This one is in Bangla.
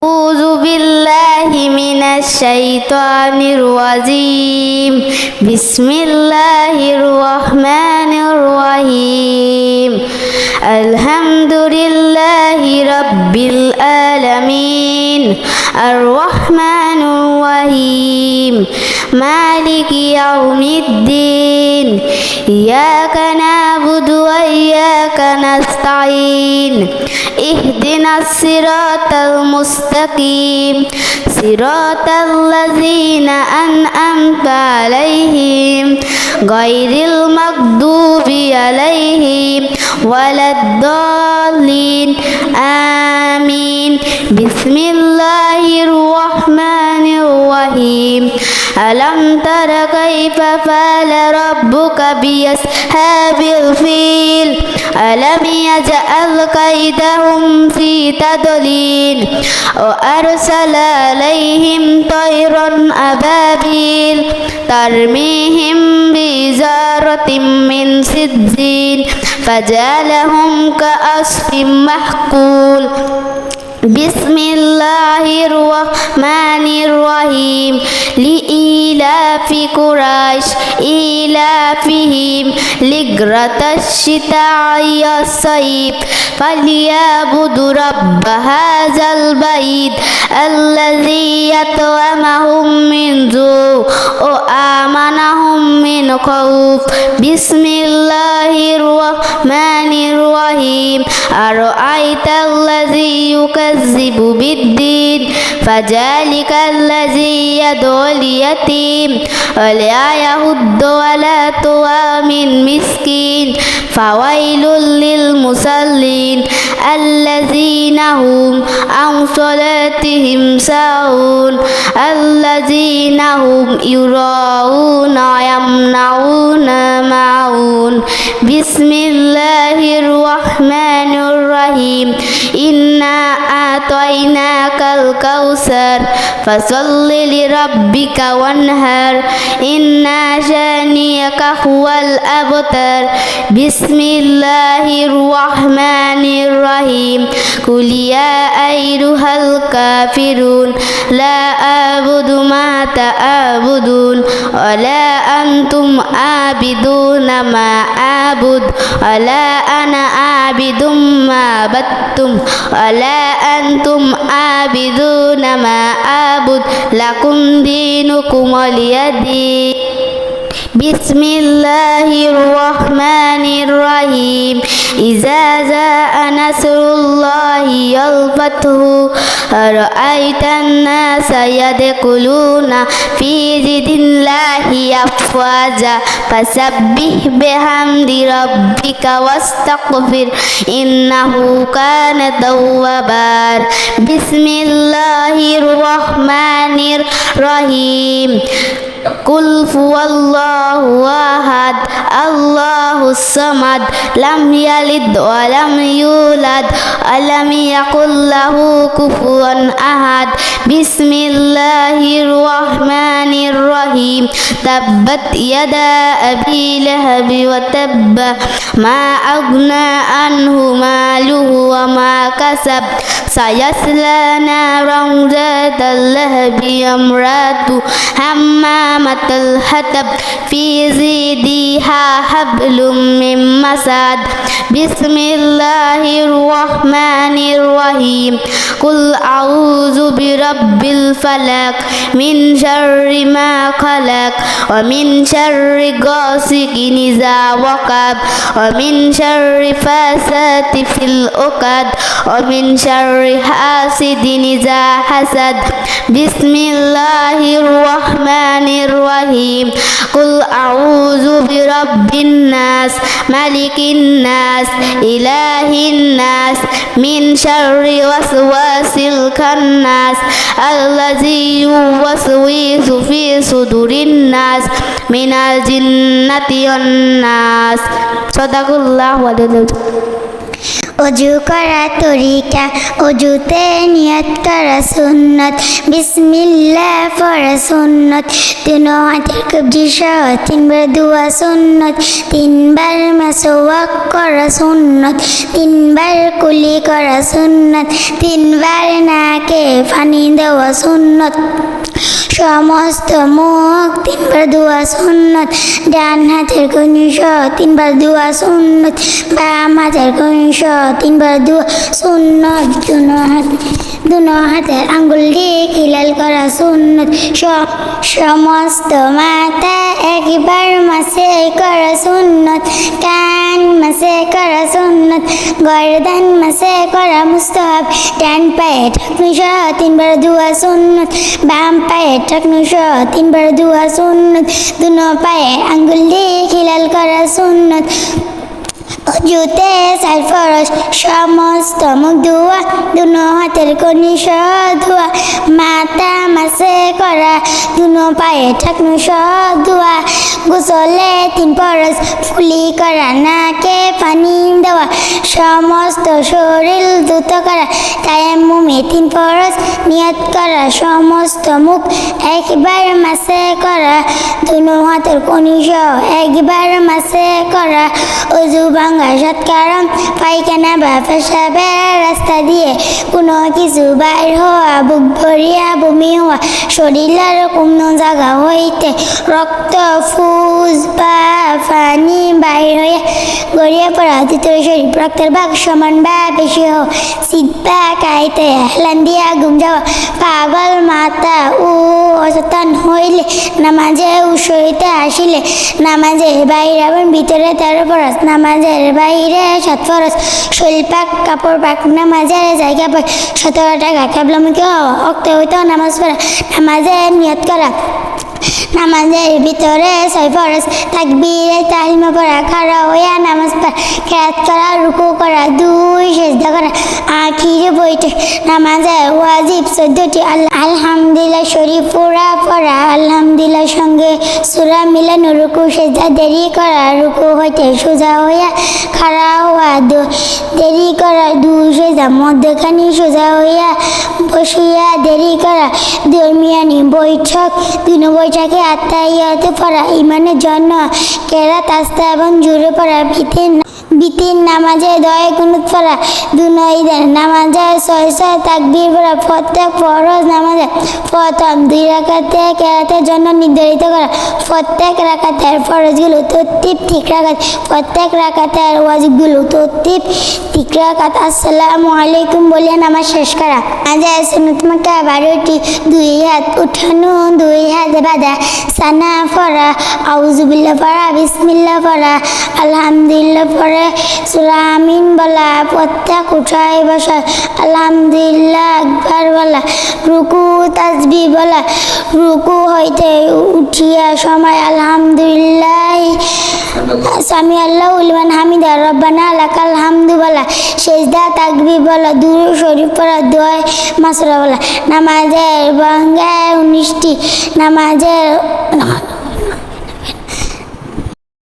أعوذ بالله من الشيطان الرجيم بسم الله الرحمن الرحيم الحمد لله رب العالمين الرحمن الرحيم مالك يوم الدين إياك نعبد وإياك نستعين اهدنا الصراط المستقيم صراط الذين أنعمت عليهم غير المغضوب عليهم ولا الضالين آمين بسم الله الرحمن الرحيم ألم تر كيف فعل ربك بأصحاب الفيل ألم يجعل كيدهم في تضليل وأرسل عليهم طيرا أبابيل ترميهم بحجارة من سجيل فجعلهم كعصف مأكول بسم الله الرحمن الرحيم لإيلاف قريش إيلافهم رحلة الشتاء والصيف فليعبدوا رب هذا البيت الذي يطعمهم من جوع وآمنهم من خوف بسم الله الرحمن الرحيم أرأيت الذي يكذب بالدين فذلك الذي يدعو اليتيم ولا يحض ولا طعام مسكين فويل للمصلين الذين هم عن صلاتهم ساهون الذين هم يراءون ويمنعون ماعون بسم الله الرحمن الرحيم إنا أعطيناك الكوثر فصل لربك وانهر إنا شانئك هو الأبتر بسم الله الرحمن الرحيم قل يا أيها الكافرون لا أعبد ما تعبدون ولا أنتم عابدون ما أعبد ولا أنا عابد ما عبدتم ولا أنتم عابدون ما أعبد لكم دينكم ولي دين بسم الله الرحمن الرحيم إذا جاء نصر الله والفتح رأيت الناس يدخلون في دين الله أفواجا فسبح بحمد ربك واستغفر إنه كان توابا بسم الله الرحمن الرحيم قل هو الله أحد الله الصمد لم يلد ولم يولد ولم يكن له كفوا أحد بسم الله الرحمن الرحيم تبت يدا أبي لهب وتب ما أغنى عنه ماله وما كسب سيصلى نارا ذات اللهب امرأته حمامة الحطب في زيدها حبل من مسد بسم الله الرحمن الرحيم قل أعوذ برب الفلق من شر ما خلق ومن شر غاسق إذا وقب ومن شر فاسد في العقد ومن شر حاسد إذا حسد بسم الله الرحمن الرحيم قل أعوذ برب الناس ملك الناس إله الناس من شر وسواس الخناس الذي يوسوس في صدور الناس من الجنة والناس صدق الله অজু করা তরিকা, অজুতে নিয়ত করা সুন্নত, বিসমিল্লাহ পড়া সুন্নত, দুনো হাতের কবজি সহ তিনবার দোয়া সুন্নত, তিনবার মাসওয়াক করা সুন্নত, তিনবার কুলি করা সুন্নত, তিনবার নাকে পানি দেওয়া সুন্নত, সমস্ত মুখ তিনবার দোয়া সুন্নত, ডান হাতের কনুই সহ তিনবার দোয়া সুন্নত, বাম হাতের কনুই সহ তিনবার দোয়া সুন্নত, দুনো হাতের আঙ্গুল দিয়ে খিলাল করা সুন্নত, সমস্ত মাথা একবার মাসে করা সুন্নত, কান মাসে করা সুন্নত, গর্দান মাসে করা মুস্তাহাব, ডান পায়ে ঢাকনি সহ তিনবার দোয়া সুন্নত, বাম পায়ে ঢাকনি সহ তিনবার দোয়া সুন্নত, দুনো পায়ে আঙ্গুল দিয়ে খিলাল করা সুন্নত, অজুতে চার ফরজ, সমস্ত মুখ ধোয়া, দুনো হাতের কনুই সহ ধোয়া, মাথা মাসে করা, দুনো পায়ে ঢাকনি সহ ধোয়া, গোসলে তিন ফরজ, কুলি করা, নাকে পানি দেওয়া, সমস্ত শরীর ধুত করা, তায়াম্মুমে তিন ফরজ, নিয়ত করা, সমস্ত মুখ একবার মাসে করা, দুনো হাতের কনুই সহ একবার মাসে করা, অজু ভাঙা সাত কারণ, পায়খানা বা পেশাবের রাস্তা দিয়ে কোনো কিছু বাইর হওয়া, বুক ভরিয়া বমি হওয়া, শরীরের কোনো জায়গা হইতে রক্ত, ফুস বা পানি বাইর হইয়া গড়িয়ে পড়া, দ্বিতীয় শরীর রক্তের ভাগ সমান বা বেশি হওয়া, শীত বা কাইতে হেলান দিয়া ঘুম যাওয়া, পাগল মাথা ও অচেতন হইলে, নামাজে উসইতে আসিলে, নামাজের বাইরে এবং ভিতরে 13 ফরজ, নামাজের বাইরে 7 ফরজ, শরীর পাক কাপড় পাক, নামাজের জায়গা পাক, 17 টাকা কেবলামুখী হওয়া, অক্ত হইতেও নামাজ পড়া, নামাজের নিয়ত করা, নামাজের ভিতরে 6 ফরজ, তাকবীরে তাহলিমা পড়া, খাড়া হইয়া নামাজ পড়া, কিরাত করা, রুকু করা, 2 সিজদা করা, আখিরে বইতে, নামাজের ওয়াজিব 14টি, আলহামদুলিল্লাহ শরীফ পুরা পড়া, আলহামদুলিল্লাহ সঙ্গে সূরা মিলানো, রুকু সিজদা দেরি করা, রুকু হইতে সোজা হইয়া খাড়া হওয়া, দেরি করা, 2 সিজদা মধ্যখানি সোজা হইয়া বসিয়া দেরি করা, দরমিয়ানি বৈঠক, দুনো বৈঠকে আত্মাইয়াতে পড়া, ইমানের জন্য কেরাত আস্তে এবং জুড়ে পড়া, বিতির নামাজে দয়ে কুনুত পড়া, দুনো ঈদের নামাজে 6 তাকবীর পড়া, প্রত্যেক ফরজ নামাজে প্রথম 2 রাকাতে কেরাতের জন্য নির্ধারিত করা, প্রত্যেক রাকাতের ফরজগুলো তরতিব ঠিক রাকাত, প্রত্যেক রাকাতের ওয়াজিবগুলো তরতিব ঠিক রাকাত, আসসালামু আলাইকুম বলে নামাজ শেষ করা। নামাজে সুন্নত মাক্কা 12টি, 2 হাত উঠানো, 2 হাত বাঁধা, সানা পড়া, আউযু বিল্লাহ পড়া, বিসমিল্লাহ পড়া, আলহামদুলিল্লাহ পড়ে সূরা আমিন বলা, প্রত্যেক উঠায় বসা, আলহামদুলিল্লাহ আকবার বলা, রুকু তাসবিহ বলা, রুকু হইতে উঠিয়া সময় আলহামদুলিল্লাহ সামি আল্লাহু লিমান হামিদা, রব্বানা লাকাল হামদু বলা, সিজদা তাকবীর বলা, দুরূদ শরীফ পড়া, দোয়া মাসরা বলা। নামাজের ভাঙ্গা 19টি, নামাজের